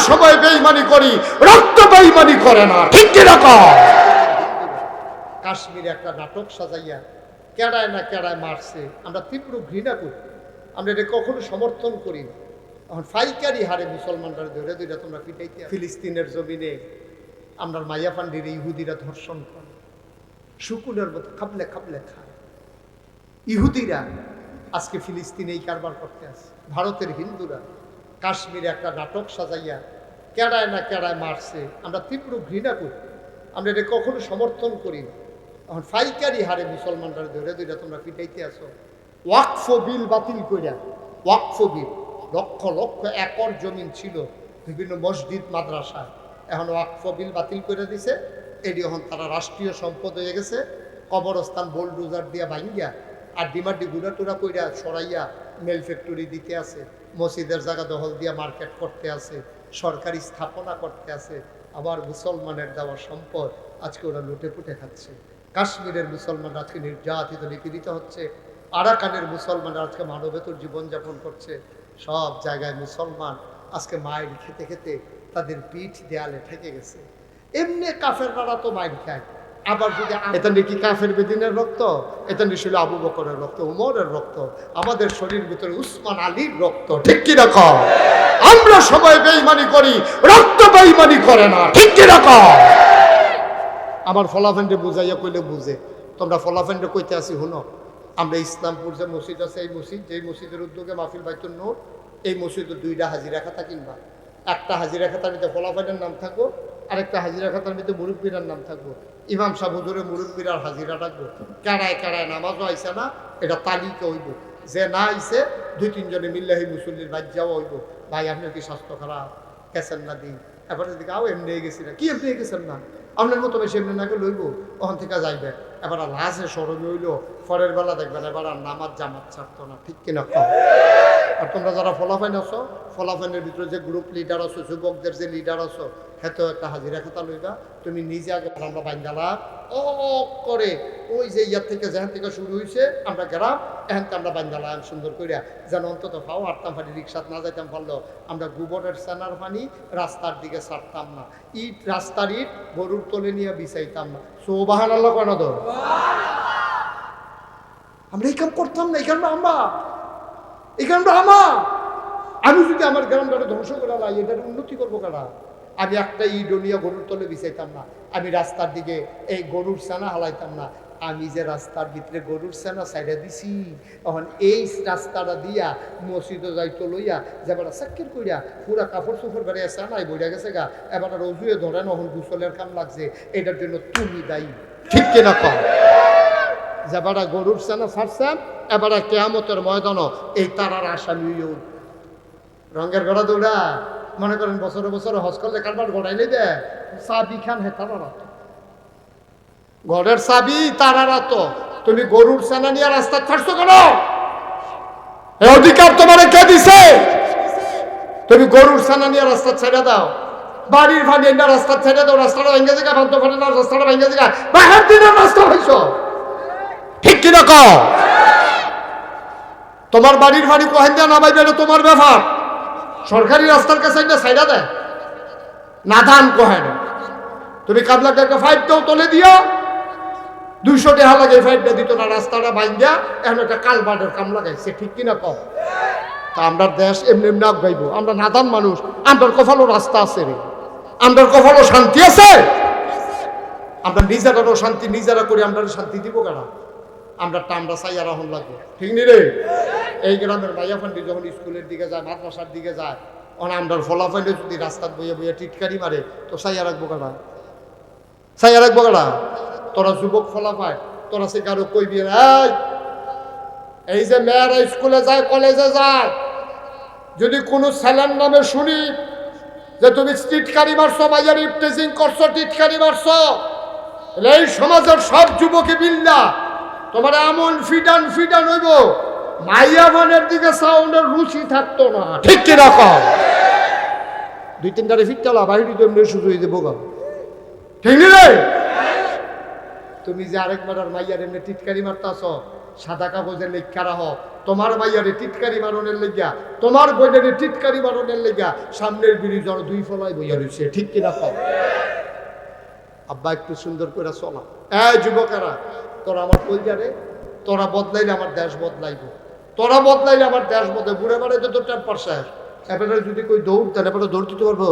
সবাই বেঈমানি করি, রক্ত বেঈমানি করে না, ঠিক কি রকম? কাশ্মীরে একটা নাটক সাজাইয়া কেডায় না কেডায় মারছে, আমরা তীব্র ঘৃণা করি, আমরা এটা কখনো সমর্থন করি না। এখন ফাইকারি হারে মুসলমানরা ধরে ধরে তোমরা পিটাইতে, ফিলিস্তিনের জমিনে আমরা মাইয়া পান্ডির ইহুদিরা ধর্ষণ করে, শুকুনের মতো খাবলে খাবলে খায়। ইহুদিরা আজকে ফিলিস্তিনে এই কারবার করতে আসে। ভারতের হিন্দুরা কাশ্মীরে একটা নাটক সাজাইয়া কেডায় না কেডায় মারছে, আমরা তীব্র ঘৃণা করি, আমরা এটা কখনো সমর্থন করি না। এখন ফাইকারি হারে মুসলমানরা ধরে ধরে তোমরা পিটাইতে আসো। ওয়াকফ বিল বাতিল করিয়া, ওয়াকফ বিল লক্ষ লক্ষ একর জমিন ছিল বিভিন্ন মসজিদ মাদ্রাসায়, এখন ওয়াকফ বিল বাতিল করে দিছে। এটি এখন তারা রাষ্ট্রীয় সম্পদ হয়ে গেছে। কবরস্থান বোলডোজার দিয়া ভাঙ্গিয়া আর ডিমান্ডি গুড়া টুরা কইরা সরাইয়া মেল ফ্যাক্টরি দিতে আছে, মসজিদের জায়গা দখল দিয়া মার্কেট করতে আছে, সরকারি স্থাপনা করতে আছে। আবার মুসলমানের দেওয়া সম্পদ আজকে ওরা লুটে পুটে খাচ্ছে। কাশ্মীরের মুসলমানরা আজকে নির্যাতিত নিপীড়িত হচ্ছে। আরাকানের মুসলমানরা আজকে মানবেতর জীবনযাপন করছে। সব জায়গায় মুসলমান আজকে মায়ের খেতে খেতে তাদের পিঠ দেয়ালে ঠেকে গেছে। এমনি কাফেররা তো মায়ের খায়, আবার যদি এটা নাকি কাফের বেদিনের রক্ত, এটা নিশ্চয় আবু বকরের রক্ত, উমরের রক্ত, আমাদের শরীর ভিতরে উসমান আলীর রক্ত, ঠিক কি রকম? আমরা সবাই বেঈমানি করি, রক্ত বেঈমানি করে না, ঠিক কি রকম? আমার ফলাফেন্ডে বুঝাইয়া কইলে বুঝে, তোমরা ফলাফেন্ডে কইতে আসি হুনো। আমরা ইসলামপুর যে মসজিদ আছে, এই মসজিদ, যেই মসজিদের উদ্যোগে মাহফিল বাইতুন নূর, এই মসজিদে 2টা হাজিরা খাতা কিনবা। একটা হাজিরা খাতার ভিতরে ফলাফেন্ডের নাম থাকবো, আরেকটা হাজিরা খাতার ভিতরে মুরব্বীরার নাম থাকবো। ইমাম সাহেব হুজুরে মুরব্বীরার হাজিরা রাখবো। কেড়ায় কেড়ায় নামাজও আইসে না, এটা তালিকা হইব। যে না আইসে 2-3 জনে মিল্লাহি মুসল্লির বাজ্যাও হইব। ভাই আপনার কি স্বাস্থ্য খারাপ, গেছেন না দিন? এবার যদি আও এমনি গেছি না, কি এমনি গেছেন না, আপনার মতো বেশি এমনি নাকি লইব, ওখান থেকে যাইবে। এবার লাশে স্মরণ হইল, পরের বেলা দেখবেন এবার আর নামাজ জামাত ছাড়তো না, ঠিক কিনা? আর তোমরা যারা ফলাফাইন আছো, ফলাফাইনের ভিতরে যে গ্রুপ লিডার আছো, যুবকদের যে লিডার আছো, হেতেও একটা হাজিরা খাতা লইবা। তুমি নিজে আগে আমরা বাইন্দালা ও করে ওই যে ইয়ার থেকে যেখান থেকে শুরু হয়েছে আমরা গ্রাম, এখান থেকে আমরা বাইন্দালা সুন্দর করিয়া যেন অন্তত পাও হাঁটতাম পারি, রিক্সাত না যাইতাম পারলো। আমরা গোবরের সেনার পানি রাস্তার দিকে ছাড়তাম না, ইট রাস্তার ইট গরুর তলে নিয়ে বিছাইতাম না। সুবহান আল্লাহ কেন তো? আমরা এই কাম করতাম না। এখানটা আমার, আমি যদি আমার গ্রামটাকে ধ্বংস করে লাই, এটার উন্নতি করবো কারা? আমি একটা ইডোনিয়া গরুর তলে বিছাইতাম না, আমি রাস্তার দিকে এই গরুর সেনা হালাইতাম না। আমি যে রাস্তার ভিতরে গরুর সেনা সাইডে দিছি, তখন এই রাস্তাটা দিয়া মসজিদে যাইতো লইয়া যাবার চাক্কির কইরা পুরা কাপড় চোপড় বেড়ে সেনাই বইয়া গেছে গা, এবার রজুয়ে ধরেন এখন গুসলের কাম লাগছে, এটার জন্য তুমি দায়ী, ঠিক কিনা কম? যাবারা গরুর সেনা ছাড়ছেন, এবার কেয়ামতের ময়দানও এই তারার আসামি রঙের গড়া দৌড়া মনে করেন বছরে বছরে হজ করলে কারবার গড়াই নেবে, চাবি খান হে তারারা তো, ঘরের চাবি তারারা তো। তুমি গরুর সেনা নিয়ে রাস্তা ছাড়ছো কেন? এই অধিকার তোমার কে দিছে? তুমি গরুর সেনা নিয়ে রাস্তা ছেড়ে দাও, বাড়ির ভাড়ি এনে রাস্তা ছেড়ে দাও, রাস্তাটা ভেঙে জায়গা ভাঙতে পারে না, রাস্তাটা ভেঙে জায়গা বাহার দিনের রাস্তা হয়েছ, ঠিক কিনা কও? তোমার বাড়ির ভাড়ি কোহেন দেওয়া না পাইবে, এটা তোমার ব্যাপার। সরকারি রাস্তার কাছে সাইডা দেয় না, ধান কোহেন তুমি কাবলাকে একটা ফাইটটাও তোলে দিও, 200 টাকা লাগে, ফাইটটা দিত না, রাস্তাটা ভাঙ্গা এখন একটা কালবাটের কাম লাগাইছে, ঠিক কিনা কম? তা আমরা দেশ এমনি এমনি আগাইব? আমরা নাদান মানুষ, আমরার কপালও রাস্তা আছে রে, আমরার কপালও শান্তি আছে। আমরা নিজেরাও শান্তি নিজেরা করি, আমরা শান্তি দিব কারা? আমরা চাইয়া রাহন লাগবে, ঠিক নি রে? এই গ্রামের মাইয়া ফান্ডি যখন স্কুলের দিকে যায়, মাদ্রাসার দিকে যায়, অনেক আমরা ফলাফাইলে যদি রাস্তার বইয়ে বইয়ে টিটকারি মারে, তো চাইয়া রাখবো কারা? চাইয়া রাখবো কারা? তোরা যুবক ফলাফায়, তোরা সে কারো কইবি না, এই যে মেয়েরা স্কুলে যায়, কলেজে যায়, যদি কোনো ছেলের নামে শুনি যে তুমি টিটকারি মারছো, মাইয়ার ইফটেজিং করছো, টিটকারি মারছো, এই সমাজের সব যুবকে বিল্লা তোমার এমন ফিডান হইব, মাইয়া বোনের দিকে সাউন্ডের রুচি থাকতো না, ঠিক কিরকম? 2-3টারে ফিটলা বাহিনী তো এমনি সুযোগ দেবো গা, ঠিক নি রে? তুমি যে আরেকবার আর মাইয়ার এমনি টিটকারি মারতাছ, সাদা কাগজের লেখা রাহ, তোমার মাইয়ারে টিটকারি মারণের লেগা, তোমার বইয়ারে টিটকারি মারণের লেগা সামনের ব্রিজ আর দুই ফলায় বইয়া রয়েছে, ঠিক কিনা কও? আব্বা একটু সুন্দর করে চলা। এই যুবকেরা, তোরা আমার কলজারে, তোরা বদলাইলে আমার দেশ বদলাইব, তোরা বদলাইলে আমার দেশ বদলাইব। বুড়ে বাড়ে তো টেম্পার শেষ, এবারে যদি কই দৌড় দেন এবারে দৌড় দিতে পারবো?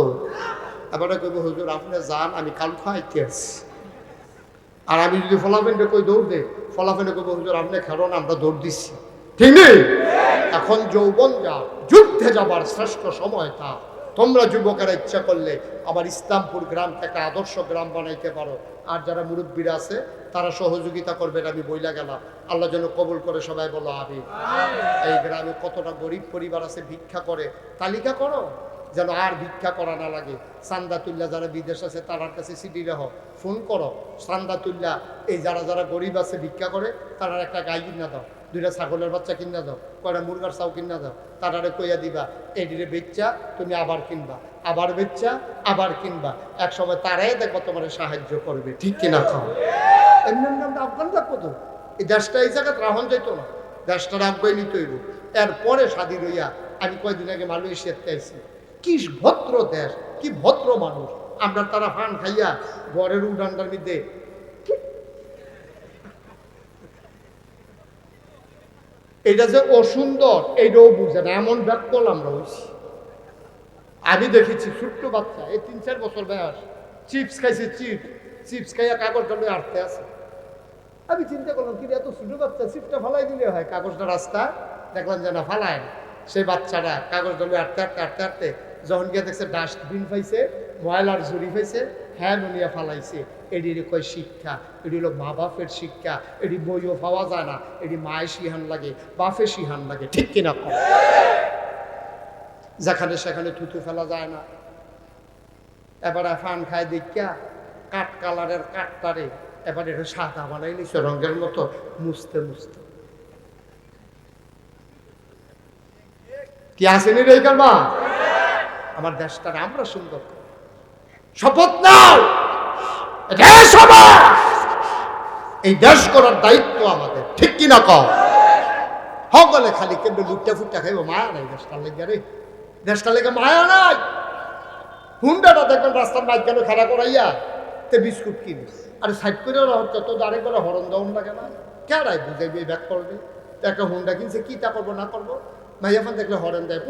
এবারে কইব হুজুর আপনি যান, আমি কাল খাইতে আসি। আর আমি যদি ফলাফেন্ডে কই দৌড় দে, ফলাফেন্ডে কইব হুজুর আপনি খেলুন, আমরা দৌড় দিচ্ছি, ঠিক নেই? এখন যৌবন যা, যুদ্ধে যাবার শ্রেষ্ঠ সময় তা। তোমরা যুবকেরা ইচ্ছা করলে আবার ইসলামপুর গ্রামকে একটা আদর্শ গ্রাম বানাইতে পারো। আর যারা মুরব্বীরা আছে তারা সহযোগিতা করবেন, আমি বইলা গেলাম। আল্লাহ যেন কবুল করে, সবাই বলো আমিন। এই গ্রামে কতটা গরিব পরিবার আছে ভিক্ষা করে, তালিকা করো, যেন আর ভিক্ষা করা না লাগে। চান্দাতুল্লাহ যারা বিদেশ আছে তার কাছে সিডি রেহ, ফোন করো, চান্দাতুল্লাহ এই যারা যারা গরিব আছে ভিক্ষা করে তারা একটা গাই কিনা দাও, দুইটা ছাগলের বাচ্চা কিনা দাও, কয়টা মুরগার চাও কিনা দাও, তারারে কইয়া দিবা এডিরে বেচ্চা তুমি আবার কিনবা, আবার বেচ্চা আবার কিনবা, এক সময় তারাই দেখবা তোমার সাহায্য করবে, ঠিক কিনা খাও? এমনি আমরা আফগান থাকবো তো, এই দেশটা এই জায়গায় রাহন যাইতো না, দেশটা রাখবাই নিতে হইব। এরপরে স্বাধীন হইয়া আমি কয়েকদিন আগে মালয়েশিয়াতে আইছি, কি ভদ্র দেশ, কি ভদ্র মানুষ। আমরা তারা ফান খাইয়া ঘরের উডানটার মধ্যে এটা যে অসুন্দর এইটাও বুঝে না, এমন ব্যাকল আমরা হইছি। আমি দেখেছি ছোট্ট বাচ্চা, এই 3-4 বছর বয়স, চিপস খাইছে, চিপস খাইয়া কাগজ জলে আটতে আছে। আমি চিন্তা করলাম কি এত ছোট বাচ্চা, চিপসটা ফালাই দিলে হয়, কাগজটা রাস্তা দেখলাম যে না ফালায় না। সেই বাচ্চাটা কাগজ জলে আটতে আটতে আটতে আটতে যখন গিয়ে দেখছে ডাস্টবিন পাইছে, ময়লার ঝুড়ি পাইছে, হ্যাঁ নুনিয়া ফালাইছে। এটি কয় শিক্ষা, এটি হলো মা বাপের শিক্ষা। এটি বইও পাওয়া যায় না, এটি মায়ের শিহান লাগে, বাপের শিহান লাগে, ঠিক কিনা কম? যেখানে সেখানে থুতু ফেলা যায় না। এবারে ফান খায় দেখা কাঠ কালারের কাঠটারে এবারে এটা সাদা বানাই নিছে রঙের মতো, মুছতে মুছতে। কি আসেনি রে কারবা? আমার দেশটারে আমরা সুন্দর শপথ নাও, এই দেশ করার দায়িত্ব আমাদের, ঠিক কিনা কও? হগলে খালি কেমন লুটটা ফুটটা খাইব, মায়া নাই দেশটার লেগে রে, দেশটার লেগে মায়া নাই। হুন্ডাটা দেখবেন রাস্তার মাঝখানে খাড়া করাইয়া তে বিস্কুট কিনি, আরে সাইড করে তো আরেক করে হরণ দেওয়ান লাগে না, কেডাই বুঝাইবে ব্যাক করবে। একটা হুন্ডা কিনছে, কি তা করবো না করবো, ভাইয়াফান দেখলে হরণ দেয়,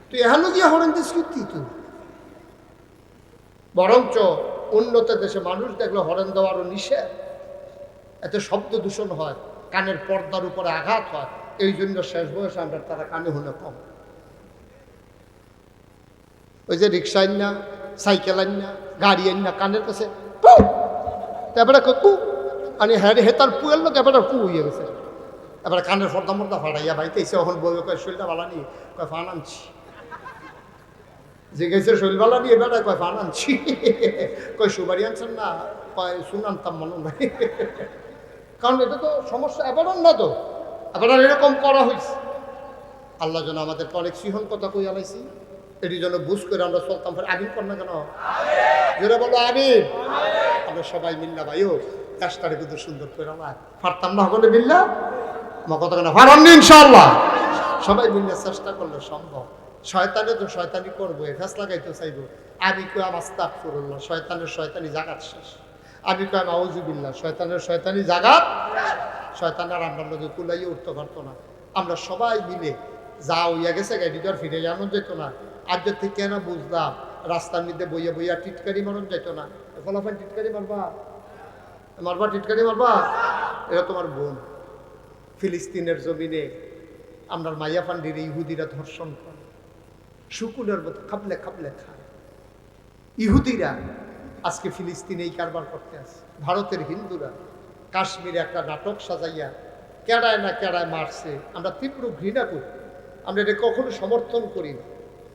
তুই এহানো গিয়ে হরণ দিস কি তুই? বরঞ্চ উন্নত দেশে মানুষ দেখলে হরণ দেওয়া আরো নিষেধ, এতে শব্দ দূষণ হয়, কানের পর্দার উপরে আঘাত হয়। এই জন্য শেষ বয়সে আমরা তারা কানে হলে কম। ওই যে রিক্সা আইন না, সাইকেল আইন না, গাড়ি আইন না, কানের কাছে এবারে কু আনি হ্যাঁ হেতার পুয়ের লোক এবারে কু হইয়া গেছে। এবারে কানের ফর্দা মর্দা ফাটাইয়া বাইতেছে, এখন বই কয় শরীরটা ভালো নিয়ে কয় ফান আনছি, যে গেছে শরীর ভালো নিয়ে বেড়া কয় ফান আনছি, কয় সুবারি আনছেন না, কয় শুন আনতাম মনে নাই। কারণ এটা তো সমস্যা এবার না, তো এবার এরকম করা হয়েছে। আল্লাহ যেন আমাদেরকে অনেক সিহন কথা কই আলাইছি, এটি যেন বুঝ করে আমরা চলতাম। আমিন কর না কেন, যেটা বলো আমিন। আমরা সবাই মিল্লা ভাইও কাজটারে কিন্তু সুন্দর করে আমার পারতাম না হলে মিল্লা আমার কথা কেন পারেননি, ইনশাআল্লাহ সবাই মিল্লা চেষ্টা করলে সম্ভব। শয়তানে তো শয়তানি করবো, ফেস লাগাইতে চাইবো। আমি কই আমার আস্তাগফিরুল্লাহ, শয়তানের শয়তানি জাগাত শেষ। আমি কই আউযুবিল্লাহ, শয়তানের শয়তানি জাগাত। শয়তানের আমরা লোকে কুলাইয়ে উঠতে পারতো না। আমরা সবাই মিলে যা হইয়া গেছে গাড়িটার ফিরে জানো যেত না। আজকের থেকে কেন বুঝলাম রাস্তার মধ্যে বইয়া বইয়া টিটকারি মারণ যেত না। ফলাফল টিটকারি মারবা, মারবা টিটকারি মারবা, এটা তোমার বোন। ফিলিস্তিনের জমিনে আমরা মাইয়া পান্ডির ইহুদিরা ধর্ষণ করে, শুকুলের মতো খাবলে খাবলে খায়। ইহুদিরা আজকে ফিলিস্তিনে এই কারবার করতে আসে। ভারতের হিন্দুরা কাশ্মীরে একটা নাটক সাজাইয়া কেড়ায় না কেড়ায় মারছে। আমরা তীব্র ঘৃণা করি, আমরা এটা কখনো সমর্থন করি না।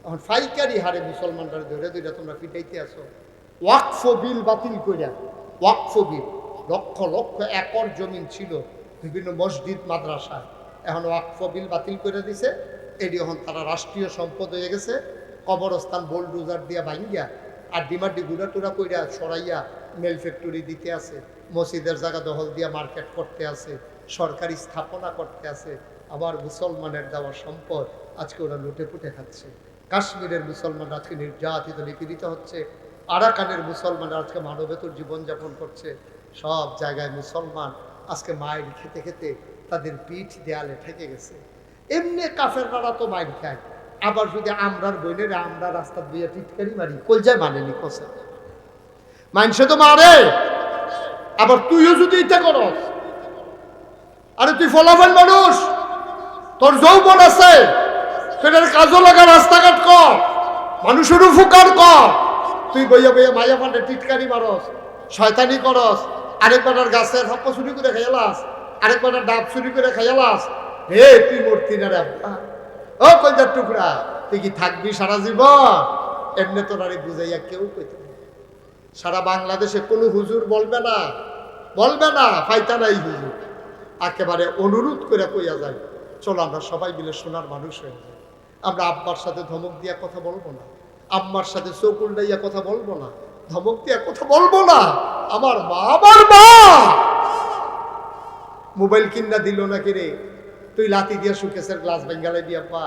এখন ফাইকারি হারে মুসলমানরা ধরে ধরে তোমরা পিটাইতে আসো। ওয়াকফ বিল বাতিল করিয়া, ওয়াকফ বিল লক্ষ লক্ষ একর জমিন ছিল বিভিন্ন মসজিদ মাদ্রাসায়, এখন ওয়াকফ বিল বাতিল করে দিছে। এটি এখন তারা রাষ্ট্রীয় সম্পদ হয়ে গেছে। কবরস্থান বোলডোজার দিয়া ভাঙ্গিয়া আর ডিমার্ডি গুড়া টুরা কইরা সরাইয়া মেল ফ্যাক্টরি দিতে আছে, মসজিদের জায়গা দখল দিয়া মার্কেট করতে আছে। সরকারি স্থাপনা করতে আছে, আবার মুসলমানের দেওয়া সম্পদ আজকে ওরা লুটে পুটে খাচ্ছে। কাশ্মীরের মুসলমান আজকে নির্যাতিত নিপীড়িত হচ্ছে, আরাকানের মুসলমানরা আজকে মানবেতর জীবনযাপন করছে। সব জায়গায় মুসলমান আজকে মাইর খেতে খেতে তাদের পিঠ দেয়ালে ঠেকে গেছে। এমনি কাফেররা তো মাইর খায়, আবার যদি আমরার বইনের আমরা রাস্তা দিয়ে টিটকারি মারি, কলজায় মানেনি কষে মানুষে তো মারে। আবার তুইও যদি এটা করস, আরে তুই ফলাফল মানুষ, তোর যৌবন আছে, সেটার কাজও লাগা, রাস্তাঘাট কর, মানুষের উপকার কর। তুই বইয়া বইয়া মাইয়া পান্ডে টিটকারি মারস, শয়তানি করস, আরেকবার গাছের হপ্প চুরি করে খাইলাস, আরেকবার ডাব চুরি করে খাইলাস। হে তুই মূর্তি না রে আব্বা, ও কলজার টুকরা, তুই কি থাকবি সারা জীবন? এমনি তোর আরে বুঝাইয়া কেউ কইতে না। সারা বাংলাদেশে কোনো হুজুর বলবে না, বলবে না ফাইতা নাই হুজুর। একেবারে অনুরোধ করে কইয়া যায়, চলো আমরা সবাই মিলে সোনার মানুষ হয়ে যাই। আমরা আব্বার সাথে ধমক দিয়া কথা বলবো না, আম্মার সাথে চোখ উল্টাইয়া কথা বলবো না, ধমক দিয়া কথা বলবো না। আমার মা, আমার মা মোবাইল কিনা দিল না কিরে, তুই লাতি দিয়া সুকেশের গ্লাস বেঙ্গালাই দিয়া পা।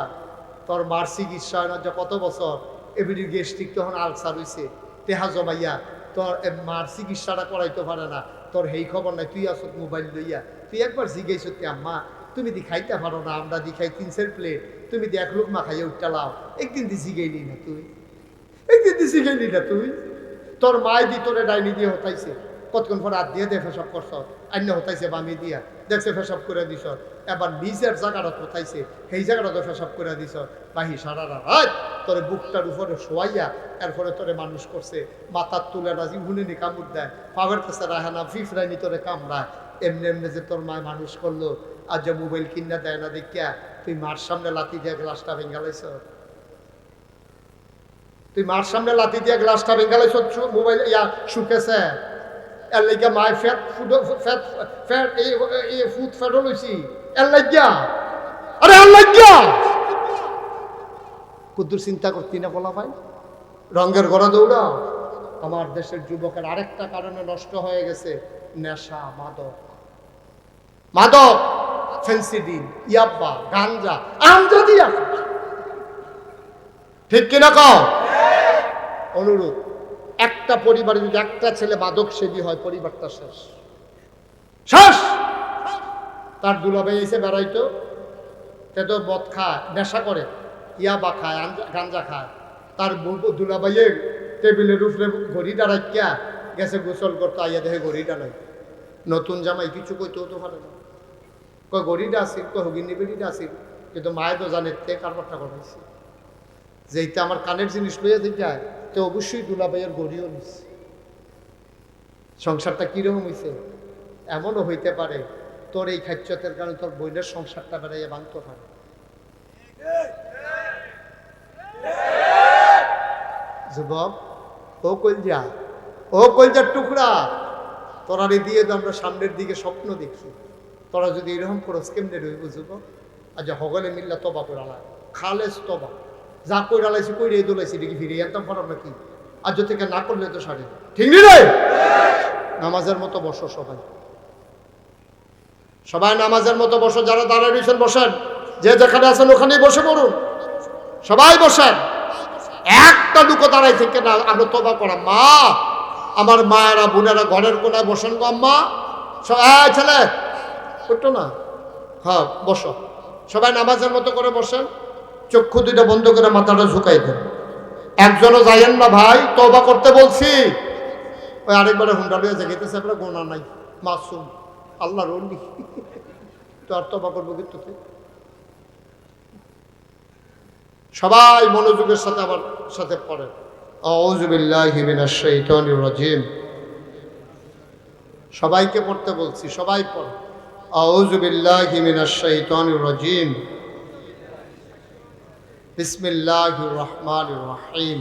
তোর মার চিকিৎসা হয় না যে কত বছর, এবিডি গেস্ট্রিক তখন আলসার হইছে, টেহা জমাইয়া তোর মার চিকিৎসাটা করাইতে পারে না। তোর হেই খবর নাই, তুই আসত মোবাইল লইয়া। তুই একবার জিজ্ঞাসা সত্যি আম্মা তুমি দি খাইতে পারো না, আমরা দি খাই 3 প্লেট, তুমি দি 1 লোক মা খাইয়া উঠতে লাও। একদিন দি জিগাইলি না তুই, একদিন দি জিগাইলি না তুই। তোর মায় দি তোরে ডাইনি দিয়ে হতাইছে, কতক্ষণ পর হাত দিয়ে দে ফেসব করছ, আন্য হতাইছে বামি দিয়া, দেখছে ফেসব করে দিছ। এবার নিজের জায়গাটা হতাইছে, সেই জায়গাটা তো ফেসব করে দিছ। বাহি সারা রাত তোরে বুকটার উপরে শোয়াইয়া এরপরে তোরে মানুষ করছে। মাথার তুলে রাজি হুনেনি কামড় দেয়, পাওয়ার কাছে রাখে না, ফিফরাইনি তোরে কামড়ায়। এমনি এমনি যে তোর মায় মানুষ করলো, আর যে মোবাইল কিনা দেয় না দেখিয়া তুই মার সামনে লাথি দিয়ে গ্লাসটা ভেঙ্গালাইছ। তুই মার সামনে লাথি দিয়ে গ্লাসটা ভেঙ্গালাইছ, মোবাইল ইয়া শুকেছে। এর লাগিয়া মায় ফুট ফেটো লইছি, এর লাগিয়া, আরে এর লাগিয়া কুদ্দুর চিন্তা করতি না বলা ভাই, রঙের গড়া দৌড়া। আমার দেশের যুবকের আরেকটা কারণে নষ্ট হয়ে গেছে, নেশা, মাদক, মাদক, ফেন্সিডিল, ইয়াব্বা, গাঞ্জা, আমজা দিয়া। ঠিক কিনা কও? অনুরোধ, একটা পরিবারে যদি একটা ছেলে মাদক সেবী হয়, পরিবারটা শেষ, শেষ। তার দুলাভাই এসে বেড়াইতো, সে তো মদ খায়, নেশা করে, ইয়াবা খায়, গাঞ্জা খায়। তার দুলাভাইয়ের টেবিলের উপরে ঘড়ি দাঁড়াইয়া গেছে গোসল করতে, আইয়া দেখে ঘড়িটা নাই। নতুন জামাই কিছু কইতেও তো পারে না, কয় ঘড়িটা আসিল, কয় হগিনি বেড়িটা আসিল, কিন্তু মায়ে তো জানে তে কারবারটা করাইছে। যেইটা আমার কানের জিনিস লইয়া যায়, তো অবশ্যই দুলাভাইয়ের ঘড়িও নিচ্ছে। সংসারটা কিরকম হয়েছে? এমনও হইতে পারে তোর এই খাচ্যতের কারণে তোর বোনের সংসারটা বেড়াইয়া ভাঙতে পারে। যুবক, ও কলজা, ও কলজার টুকরা, তোরা দিয়ে তো আমরা সামনের দিকে স্বপ্ন দেখি। তোরা যদি এরকম করস কেমনে রইব যুবক? আজ হগলে মিল্লা তবা করালা, খালেস তবা, যা কইরালাইছি কই রে দোলাইছি দেখি ফিরে আনতাম পারো নাকি? আজ থেকে না করলে তো সারে, ঠিক নেই? নামাজের মতো বসো সবাই, সবাই নামাজের মতো বসো। যারা দাঁড়ায় রয়েছেন বসেন, যে যেখানে আছেন ওখানেই বসে পড়ুন, সবাই বসেন। একটা দুটো দাঁড়াই থেকে না, আমরা তবা করা। মা, আমার মায়েরা বোনেরা ঘরের কোনায় বসেন গো। আম্মা, ছেলে উঠো না, হ্যাঁ বসো। সবাই নামাজের মতো করে বসেন, চক্ষু দুইটা বন্ধ করে মাথাটা ঝুঁকাই দেন। একজনও যাইয়েন না ভাই, তওবা করতে বলছি। ওই আরেকবারে হুন্ডা লইয়া জেগেতেছে, আপনার গোনা নাই, মাসুম, আল্লাহর ওলি, তো আর তওবা করবো কিন্তু। সবাই মনোযোগের সাথে আমার সাথে পড়েন, আউযু বিল্লাহি মিনাশ শাইতানির রাজিম। সবাইকে পড়তে বলছি, সবাই পড়ে, আউযু বিল্লাহি মিনাশ শাইতানির রাজিম, বিসমিল্লাহির রহমানির রহিম।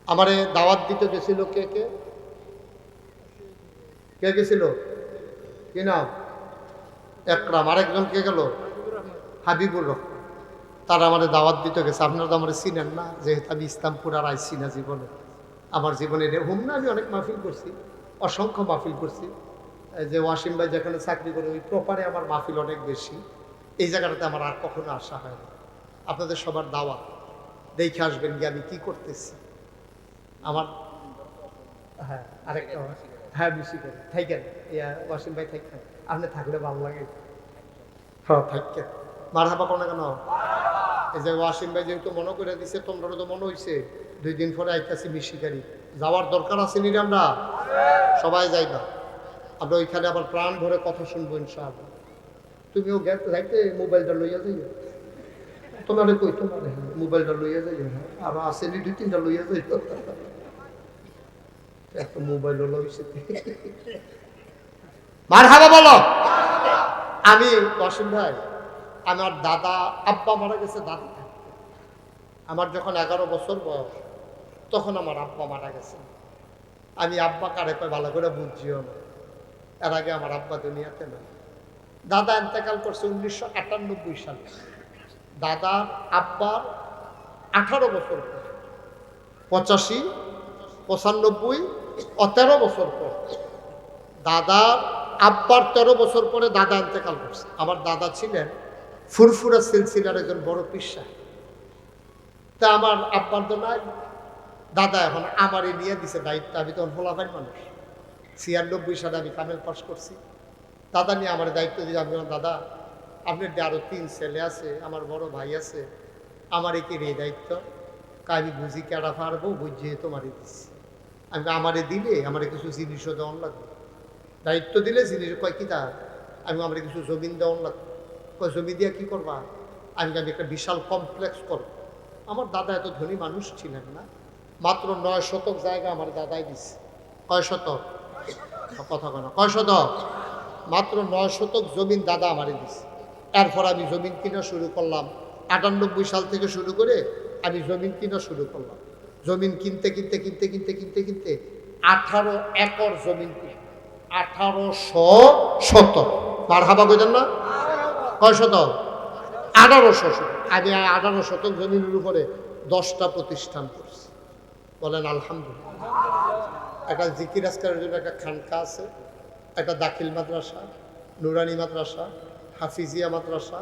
আমারে দাওয়াত দিতে গেছিল কে কে কে গেছিল? কি নাম? একরাম। আরেকজন কে গেল? হাবিবুর রহমান। তারা আমারে দাওয়াত দিতে গেছে। আপনারা তো আমার চিনেন না, যেহেতু আমি ইসলামপুর আর আইসি না জীবনে। আমার জীবনে হুম না, আমি অনেক মাহফিল করছি, অসংখ্য মাহফিল করছি, এই যে ওয়াসিম ভাই যেখানে চাকরি করে ওই প্রপারে আমার মাহফিল অনেক বেশি। এই জায়গাটাতে আমার আর কখনো আসা হয় না। আপনাদের সবার দাওয়াত, দেখে আসবেন গিয়ে আমি কি করতেছি। আমার হ্যাঁ আরেকটা হ্যাঁ বেশি করে থাকেন ইয়া ওয়াসিম ভাই থাকেন, আপনি থাকলে ভালো লাগে। হ্যাঁ থাকেন, মার হাবা কোনো কেন। এই যে ওয়াসিম ভাই যেহেতু মনে করে দিছে, তোমরা তো মনে হয়েছে 2 দিন পরে আইতাছি মিশিকারি, যাওয়ার দরকার আছে নি আমরা সবাই যাইবা। আমরা ওইখানে আবার প্রাণ ভরে কথা শুনবো ইনশাআল্লাহ। তুমিও যাইতে মোবাইলটা লইয়া যাইও, তোমার কই তোমার মোবাইলটা লইয়া যাইও, আর আসেনি 2-3টা লইয়া যাইও, একটা মোবাইল লইছে। মারহাবা বলো। আমি ওয়াসিম ভাই, আমার দাদা আব্বা মারা গেছে দাদা থাকতে। আমার যখন 11 বছর বয়স তখন আমার আব্বা মারা গেছে। আমি আব্বা কারে পাই ভালো করে বুঝিও না, এর আগে আমার আব্বা দুনিয়াতে না। দাদা ইন্তেকাল করছে 1998 সালে। দাদার আব্বার 18 বছর পর, 85, 95 ও 13 বছর পর, দাদার আব্বার 13 বছর পরে দাদা ইন্তেকাল করছে। আমার দাদা ছিলেন ফুরফুরা সিলসিলার একজন বড় পিসা। তা আমার আব্বার তো নাই, দাদা এখন আমারই নিয়ে দিছে দায়িত্ব। আমি তখন ফলাফাইন মানুষ, 96 সালে আমি কামেল পাস করছি। দাদা নিয়ে আমার দায়িত্ব দিয়ে আমি বললাম, দাদা আপনার আরো 3 ছেলে আছে, আমার বড় ভাই আছে, আমার কি এই দায়িত্ব? আমি বুঝি কেডা পারবো, বুঝিয়ে তোমারই দিচ্ছি। আমি আমারে দিলে আমার কিছু জিনিসও দেওয়ান লাগবে, দায়িত্ব দিলে জিনিস কয় কি তা, আমি আমার কিছু জমিন দেওয়ান লাগবে। কয় জমি দিয়ে কি করবা? আমি একটা বিশাল কমপ্লেক্স করব। আমার দাদা এত ধনী মানুষ ছিলেন না, মাত্র 9 শতক জায়গা আমার দাদাই দিচ্ছে। কয় শতক? কথা কয় না, কয় শতক? মাত্র 9 শতক জমিন দাদা আমারে দিচ্ছে। এরপর আমি জমিন কিনা শুরু করলাম। 98 সাল থেকে শুরু করে আমি জমিন কিনা শুরু করলাম। জমিন কিনতে কিনতে কিনতে কিনতে কিনতে কিনতে 18 একর জমিন কিনে 1800 শতক। মারহাবা কইতেন না? কয় শতক? 1800 শতক। আমি 18 শতক জমিনের উপরে 10টা প্রতিষ্ঠান করছি। বলেন আলহামদুলিল্লাহ। একটা জিকির আজকারের জন্য একটা খানকা আছে, একটা দাখিল মাদ্রাসা, নুরানি মাদ্রাসা, হাফিজিয়া মাদ্রাসা,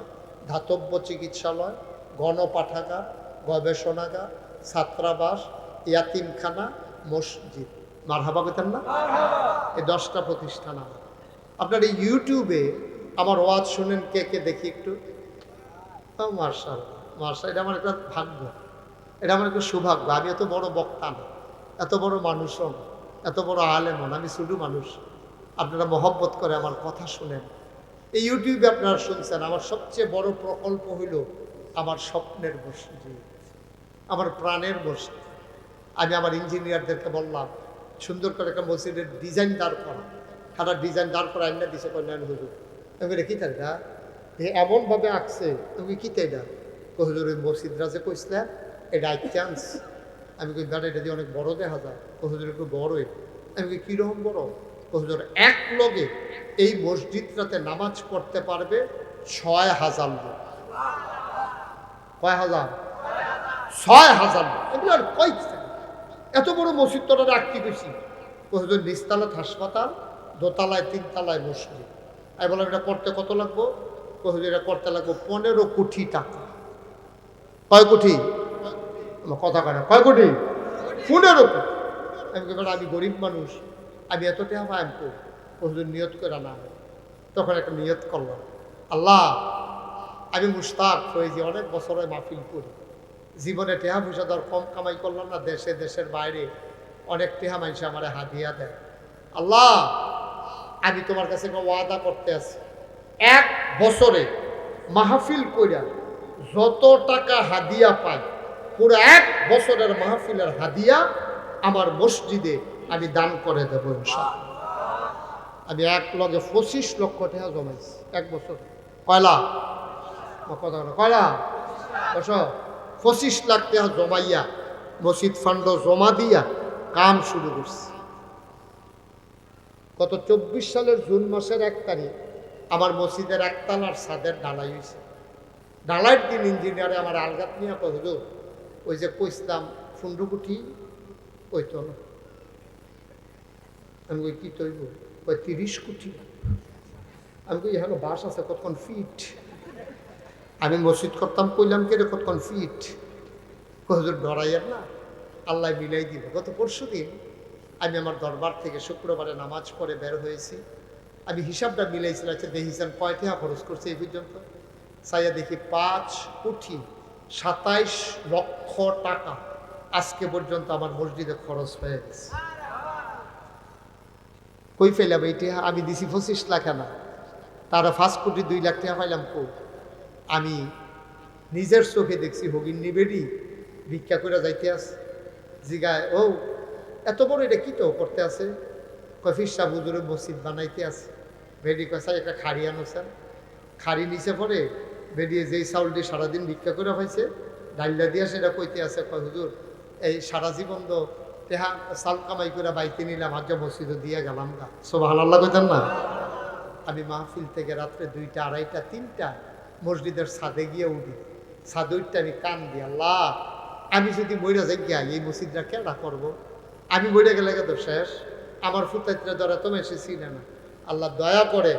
ধাতব্য চিকিৎসালয়, গণপাঠাগার, গবেষণাগার, ছাত্রাবাস, ইয়াতিমখানা, মসজিদ। মারহাবা কইতেন না? এই 10টা প্রতিষ্ঠান আমার। আপনার এই ইউটিউবে আমার ওয়াজ শুনেন কে কে দেখি একটু। মার্শাল মার্শাল, এটা আমার একটা ভাগ্য, এটা আমার একটা সৌভাগ্য। আমি এত বড় বক্তা না, এত বড় মানুষও না, এত বড় আলেমও না, আমি ছোট মানুষ। আপনারা মহব্বত করে আমার কথা শুনেন। এই ইউটিউবে আপনারা শুনছেন। আমার সবচেয়ে বড় প্রকল্প হইল আমার স্বপ্নের মসজিদ, আমার প্রাণের মসজিদ। আমি আমার ইঞ্জিনিয়ারদেরকে বললাম সুন্দর করে একটা মসজিদের ডিজাইন দাঁড় করা। সারা ডিজাইন দাঁড় করা আইনা দিছে কন্যান হুজুর। আমি কি তাই না এমনভাবে আঁকছে, তুমি কি তাই না? হুজুর ওই মসজিদরা যে কইসলে এটা চান্স। আমি কই দাঁড়া এটা দিয়ে অনেক বড় দেখা যায়। হুজুর একটু বড়ই। আমি কীরকম বড়? হুজুর এক লগে এই মসজিদটাতে নামাজ পড়তে পারবে 6000 লোক। কয় হাজার? 6000 লোক। এগুলো আর কই এত বড় মসজিদ তোরা রাখতে গেছি। হুজুর নিচতলায় হাসপাতাল, দোতলায় 3 তলায় মসজিদ। আমি বললাম এটা করতে কত লাগবো? হুজুর এটা করতে লাগবো 15 কোটি টাকা। কয় কোটি? আমার কথা কয় না, কয় কোটি? 15 কোটি। আমি বললাম আমি গরিব মানুষ, আমি এত টাকা পাই আমি হুজুর নিয়ত করে না। তখন একটা নিয়ত করলাম, আল্লাহ আমি মুশতাক হয়ে যে অনেক বছরে মাহফিল করি, জীবনে টেহা পয়সা ধর কম কামাই করলাম না, দেশে দেশের বাইরে অনেক টেহা মানুষ আমার হাদিয়া দেয়। আল্লাহ আমি তোমার কাছে একটা ওয়াদা করতে আছি, 1 বছরে মাহফিল কইরা যত টাকা হাদিয়া পাই, পুরো 1 বছরের মাহফিলের হাদিয়া আমার মসজিদে আমি দান করে দেবো ইনশাআল্লাহ। আমি 1 লগে 25 লক্ষ টাকা জমাইছি 1 বছর। কয়লা? কথা কয়লা? 25 লাখ টাকা জমাইয়া মসজিদ ফান্ড জমা দিয়া কাম শুরু করছি। গত 24 সালের জুন মাসের 1 তারিখ আমার মসজিদের 1 তলার ছাদের ঢালাই হয়েছে। ঢালাইয়ের দিন ইঞ্জিনিয়ারে আমার আলগাত নিয়ে হুজুর ওই যে কইসলাম 15 কোটি ওই তো না। আমি কই কি তৈব? কয় 30 কোটি। আমি কই এখানে বাস আছে কতক্ষণ ফিট? আমি মসজিদ করতাম, কইলাম কে রে কতক্ষণ ফিট? হুজুর ডরাইয়ের না, আল্লাহ মিলাই দিব। গত পরশুদিন আমি আমার দরবার থেকে শুক্রবারে নামাজ পড়ে বের হয়েছি। আমি হিসাবটা মিলাইছিলাম, আচ্ছা দেখিছেন কয় টাকা খরচ করছে এই পর্যন্ত? চাইয়া দেখি 5 কোটি 27 লক্ষ টাকা আজকে পর্যন্ত আমার মসজিদে খরচ হয়ে গেছে। কই ফেলাম এইটা? আমি দিছি 25 লাখ না, তারা 5 কোটি 2 লাখ টাকা পাইলাম কই? আমি নিজের চোখে দেখছি হগিন নিবেডি ভিক্ষা করে যাইতে আছে। জিগায় ও এত বড় এটা কি তো করতে আছে? কফির সাহ হুজুরে মসজিদ বানাইতে আছে। ভেডি কষাই একটা খাড়ি আনোছেন, খাড়ি নিচে পড়ে বেরিয়ে যেই চাউল দিয়ে সারাদিন ভিক্ষা করে পাইছে ডাইলা দিয়া সেটা কইতে আছে, কয় হুজুর এই সারা জীবন তো তেহা চাল কামাই করে বাইতে নিলাম, আজ মসজিদে দিয়ে গেলাম গা। সুবহানাল্লাহ কইতেন না? আমি মাহফিল থেকে রাত্রে 2টা 2:30 3টা মসজিদের ছাদে গিয়ে উঠি। ছাদে উঠতে আমি কান দিই, আল্লাহ আমি যদি মইরা যাই গিয়া এই মসজিদটা কেডা করবো? আমি মরে গেলে তো শেষ, আমার ফুতাইত্রা ধরা তো এসেছি না। আল্লাহ দয়া করে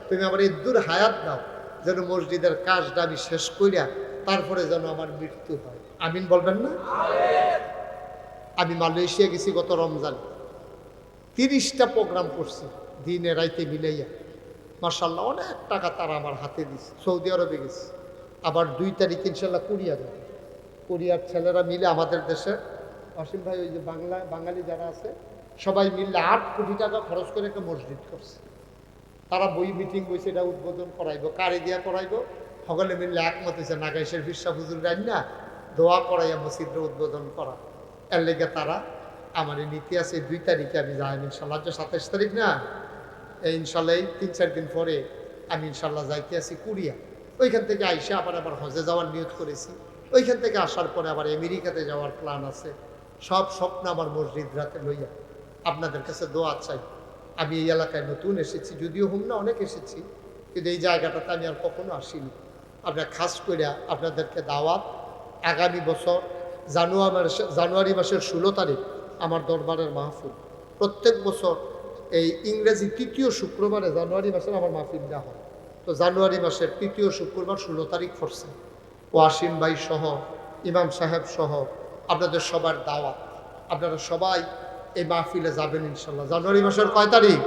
তুমি আমার এই দূর হায়াত দাও, যেন মসজিদের কাজটা আমি শেষ করিয়া তারপরে যেন আমার মৃত্যু হয়। আমিন বলবেন না? আমি মালয়েশিয়া গেছি গত রমজান, 30টা প্রোগ্রাম করছি দিনে রাইতে মিলাইয়া। মাশাআল্লাহ অনেক টাকা তারা আমার হাতে দিছে। সৌদি আরবে গেছি, আবার 2 তারিখ ইনশাল্লাহ কোরিয়া যাবে। কোরিয়ার ছেলেরা মিলে আমাদের দেশে, অসীম ভাই ওই যে বাঙালি যারা আছে সবাই মিললে 8 কোটি টাকা খরচ করে একটা মসজিদ করছে। তারা বই মিটিং বইছে, এটা উদ্বোধন করাইবো, কারে দিয়া করাইবো, সকলে মিললে একমত হয়েছে নাগাইশের বিশ্বাস হুজুর রাইন না দোয়া করাইয়া মসজিদটা উদ্বোধন করা। এর লেগে তারা আমার নীতি আছে 2 তারিখে আমি যাই ইনশাল্লাহ। 27 তারিখ না, এই ইনশাল্লাহ 3-4 দিন পরে আমি ইনশাল্লাহ যাইতে আছি কোরিয়া। ওইখান থেকে আইসা আবার হজে যাওয়ার নিয়ত করেছি। ওইখান থেকে আসার পরে আবার আমেরিকাতে যাওয়ার প্ল্যান আছে। সব স্বপ্ন আমার মসজিদ রাতে লইয়া আপনাদের কাছে দোয়া চাই। আমি এই এলাকায় নতুন এসেছি, যদিও হুম না অনেক এসেছি, কিন্তু এই জায়গাটাতে আমি আর কখনো আসিনি। আপনার খাস করে আপনাদেরকে দাওয়াত, আগামী বছর জানুয়ারি মাসের 16 তারিখ আমার দরবারের মাহফিল। প্রত্যেক বছর এই ইংরেজি 3য় শুক্রবারে জানুয়ারি মাসের আমার মাহফিলটা হয়। তো জানুয়ারি মাসের 3য় শুক্রবার 16 তারিখ পড়ছে। ওয়াসিম ভাই সহ, ইমাম সাহেব সহ আপনাদের সবার দাওয়াত। আপনারা সবাই এই মাহফিলে যাবেন ইনশাল্লাহ। জানুয়ারি মাসের কয় তারিখ?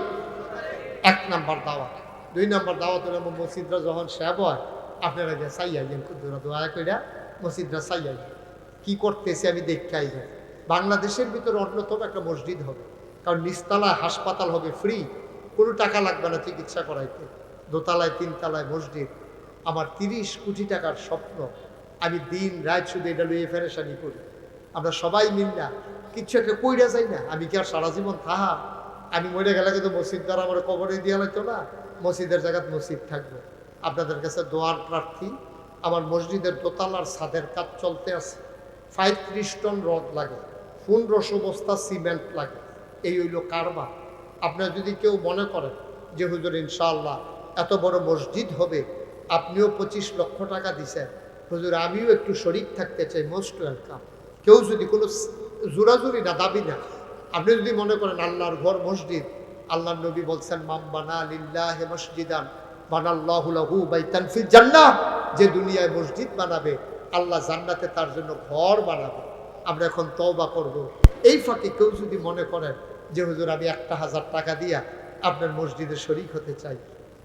1 নাম্বার দাওয়াত। 2 নাম্বার দাওয়াত হলে মসজিদরা যখন শেষ হয় আপনারা গিয়ে চাইয়াইন, দোয়া কইরা মসজিদরা চাইয়াইন কি করতেছে আমি দেখতে আইবেন। বাংলাদেশের ভিতরে অন্যতম একটা মসজিদ হবে, কারণ নিচতলায় হাসপাতাল হবে ফ্রি, কোনো টাকা লাগবে না চিকিৎসা করাইতে। দোতলায় 3 তলায় মসজিদ। আমার 30 কোটি টাকার স্বপ্ন। আমি দিন রাত শুধু এটা লইয়ে ফেরেশানি করি। আমরা সবাই মিললা কিচ্ছু একটা কইরা যাই না। আমি কি আর সারা জীবন থাহা? আমি মরে গেলে কিন্তু মসজিদ দ্বারা আমার কবরে দিয়া লাগতো না, মসজিদের জায়গায় মসজিদ থাকবে। আপনাদের কাছে দোয়ার প্রার্থী। আমার মসজিদের দোতলার ছাদের কাজ চলতে আছে। 35 টন রড লাগে, 1500 বস্তা সিমেন্ট লাগে। এই হইল কারবার। আপনারা যদি কেউ মনে করেন যে হুজুর ইনশাআল্লাহ এত বড় মসজিদ হবে, আপনিও 25 লক্ষ টাকা দিছেন, হুজুর আমিও একটু শরিক থাকতে চাই, মোস্ট ওয়েলকাম। কেউ যদি কোনো জোরাজুরি না, দাবি না, আপনি যদি মনে করেন আল্লাহর ঘর মসজিদ, আল্লাহর নবী বলছেন মাম বানা লিল্লাহি মসজিদান বানাল্লাহু লাহু বাইতান ফিল জান্নাহ, যে দুনিয়ায় মসজিদ বানাবে আল্লাহ জান্নাতে তার জন্য ঘর বানাবে। আমরা এখন তওবা করব। এই ফাঁকে কেউ যদি মনে করেন যে হুজুর আমি 1000 টাকা দিয়া আপনার মসজিদে শরিক হতে চাই,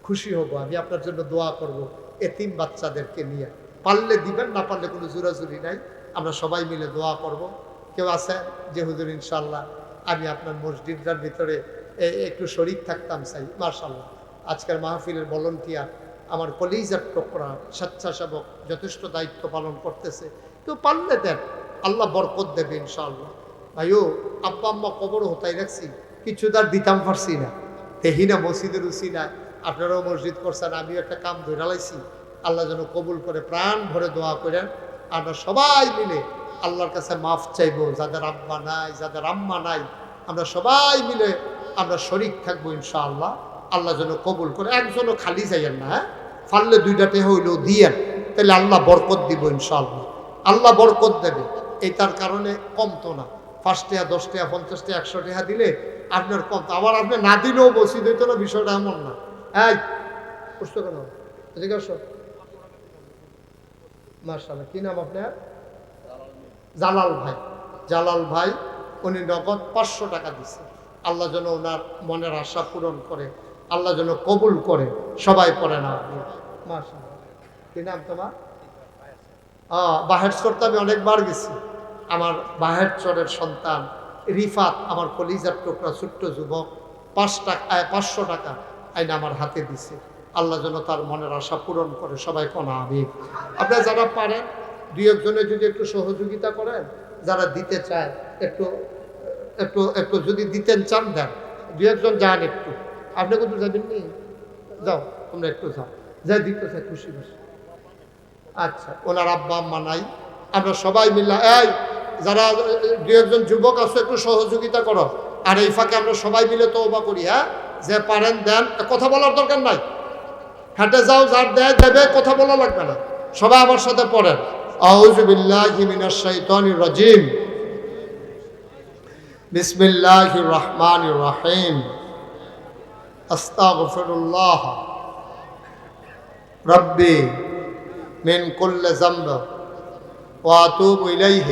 খুশি হব, আমি আপনার জন্য দোয়া করব এতিম বাচ্চাদেরকে নিয়ে। পারলে দিবেন, না পারলে কোনো জোরাজুরি নাই, আমরা সবাই মিলে দোয়া করব। কেউ আছে যে হুজুর ইনশাআল্লাহ আমি আপনার মসজিদটার ভিতরে একটু শরিক থাকতাম চাই? মাশাআল্লাহ, আজকের মাহফিলের ভলান্টিয়ার আমার কলিজার টুকরা স্বেচ্ছাসেবক যথেষ্ট দায়িত্ব পালন করতেছে। কেউ পারলে দেন, আল্লাহ বরকত দেবে ইনশাআল্লাহ। ভাইও আব্বা আম্মা কবর হতাই রাখছি, কিছু তার দিতাম পারছি না, দেখি না মসজিদের উসিলা আপনারাও মসজিদ করছেন, আমিও একটা কাম ধরে লাইছি। আল্লাহ যেন কবুল করে, প্রাণ ভরে দোয়া করেন। আমরা সবাই মিলে আল্লাহর কাছে মাফ চাইবো। যাদের আব্বা নাই, যাদের আম্মা নাই, আমরা সবাই মিলে আমরা শরিক থাকবো ইনশাআল্লাহ। আল্লাহ যেন কবুল করে। একজনও খালি যাইয়েন না, হ্যাঁ, পারলে 2টাতে হইলেও দিয়েন, তাহলে আল্লাহ বরকত দিব ইনশাআল্লাহ। আল্লাহ বরকত দেবে, এই তার কারণে কমতো না। 5 টাকা 10 টাকা 50 টাকা 100 টাকা দিলে আপনার কম, আবার আপনি না দিলেও বসিয়ে দিত না, বিষয়টা এমন না। এই বুঝতো কেন, এদিকে আসো। মাশাআল্লাহ, কি নাম আপনার? জালাল ভাই। জালাল ভাই উনি নগদ 500 টাকা দিচ্ছে। আল্লাহ যেন ওনার মনের আশা পূরণ করে, আল্লাহ যেন কবুল করে। সবাই পড়ে না। মাশাআল্লাহ, কি নাম তোমার? বাহের চরতে আমি অনেকবার গেছি। আমার বাহের চরের সন্তান রিফাত, আমার কলিজার টুকরা ছোট্ট যুবক, 500 টাকা আইনা আমার হাতে দিছে। আল্লাহ যেন তার মনের আশা পূরণ করে। সবাই কোনা আবেগ। আপনারা যারা পারেন 2-1 জনে যদি একটু সহযোগিতা করেন, যারা দিতে চায় একটু একটু একটু যদি দিতেন চান দেন। 2-1 জন যান একটু। আপনি কিন্তু যাবেন নি? যাও, তোমরা একটু যাও, যাই দিতে চাই খুশি খুশি। আচ্ছা, ওনার আব্বা আম্মা নাই, আমরা সবাই মিলে, এই যারা 2-1 জন যুবক আছে একটু সহযোগিতা করো। আর এই ফাঁকে আমরা সবাই মিলে তওবা করি। হ্যাঁ, যে পারেন দেন, কথা বলার দরকার নাই, হেঁটে যাও, যার দেয় দেবে, কথা বলা লাগবে না। সবাই আমার সাথে পড়েন, আউযু বিল্লাহি মিনাশ শাইতানির রাজিম, বিসমিল্লাহির রহমানির রহিম, আস্তাগফিরুল্লাহ রাব্বি মিন কুল্লি যামব ওয়া আতুবু ইলাইহি।